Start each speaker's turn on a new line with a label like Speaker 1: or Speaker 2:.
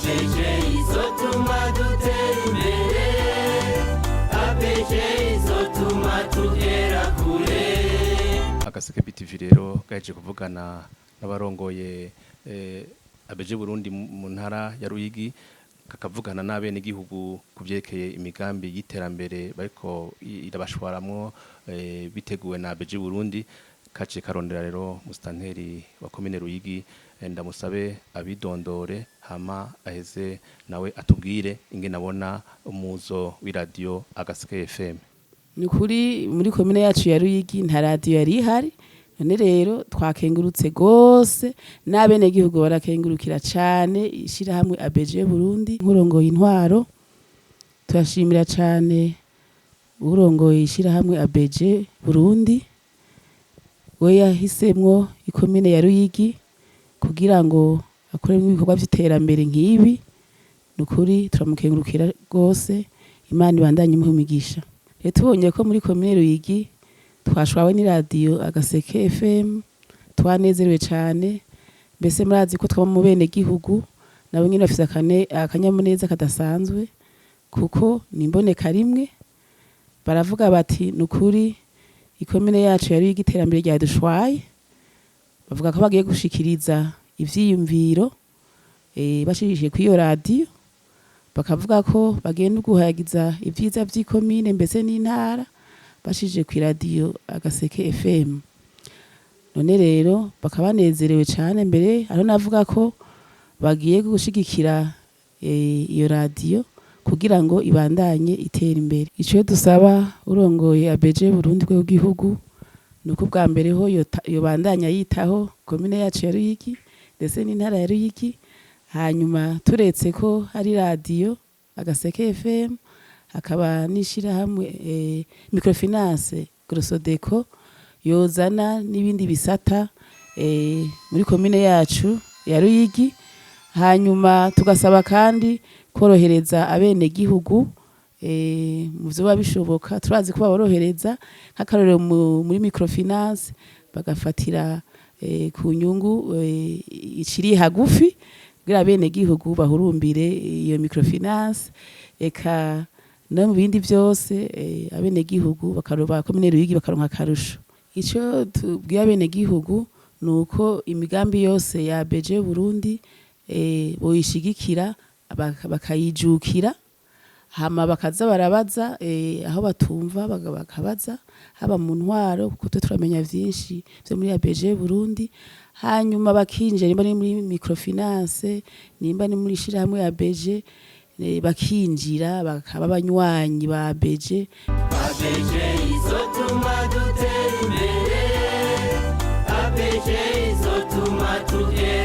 Speaker 1: ABG izotuma dutera imbere, ABG izotuma tugera kure.
Speaker 2: Agaseke BTV rero gaje kuvugana n'abarongoye ABG Burundi mu ntara ya Ruyigi, kakavugana n'abenegihugu kuvyekeye imigambi y'iterambere bariko irabashwaramwo biteguwe na ABG Burundi. Kace karondera rero Musitanteri wa Komine Ruyigi, ndamusabe abidondore hama aheze nawe atubwire ingene abona umuzo w'Iradio Agaseke FM.
Speaker 3: Ni kuri muri komine yacu ya Ruyigi nta radio yari ihari, none rero twakengurutse gose n'abenegihugu barakengurukira cane Ishirahamwe ABG Burundi uwurongoye intwaro. Turashimira cane uwurongoye Ishirahamwe ABG Burundi, we yahisemwo ikomine ya Ruyigi kugira ngo akoremwo ibikorwa vy'iterambere nk'ibi. Nukuri turamukengurukira gose, Imana ibandanye imuhumigisha. Tubonye ko muri komine Ruyigi twashwawe n'Iradio Agaseke FM, twanezerewe cane. Mbese murazi ko twaba mu Benegihugu nabo nyine bafise akanyamuneza kadasanzwe, kuko nimboneka rimwe baravuga bati nukuri ikomine yacu yari igiterambere rya dushwaye. Bavuga ko bagiye gushikiriza ivyiyumviro bashishije kwiyo radio, bakavuga ko bagenda guhayagiza ivyiza vy'ikomine mbese n'intara bashije ku Iradio Agaseke FM. None rero bakabanezerewe cane, mbere aho navuga ko bagiye gushigikira iyo radio kugira ngo ibandanye itera imbere. Ico dusaba urongoye ABG Burundi kwe gihugu nuko bwa mbere ho yobandanya yitaho komine yacu ya Ruyigi ndetse n'intara ya Ruyigi. Hanyuma turetse ko hari radio Agaseke FM, hakaba n'ishirahamwe microfinance Grosodeco yozana n'ibindi bisata muri komine yacu ya Ruyigi. Hanyuma tugasaba kandi korohereza abenegihugu mu vyo bishoboka. Turazi ko baborohereza nk'akarorero muri microfinance bagafatira ku nyungu iciri hagufi kugira abenegihugu bahurumbire iyo microfinance. Eka no mu bindi vyose abenegihugu bakaroba komine Ruyigi bakaronka akarusho. Ico tubwiye abenegihugu nuko imigambi yose ya ABG Burundi boyishigikira bakayijukira, hama bakaza barabaza aho batumva bakabaza haba mu ntwaro, kuko turamenya vyinshi vyo muri ABG Burundi. Hanyuma bakinjira nimba ni muri microfinance, nimba ni muri Ishirahamwe ABG, bakinjira bakaba abanywanyi ba ABG.
Speaker 1: ABG izotuma dutera imbere, ABG izotuma tugera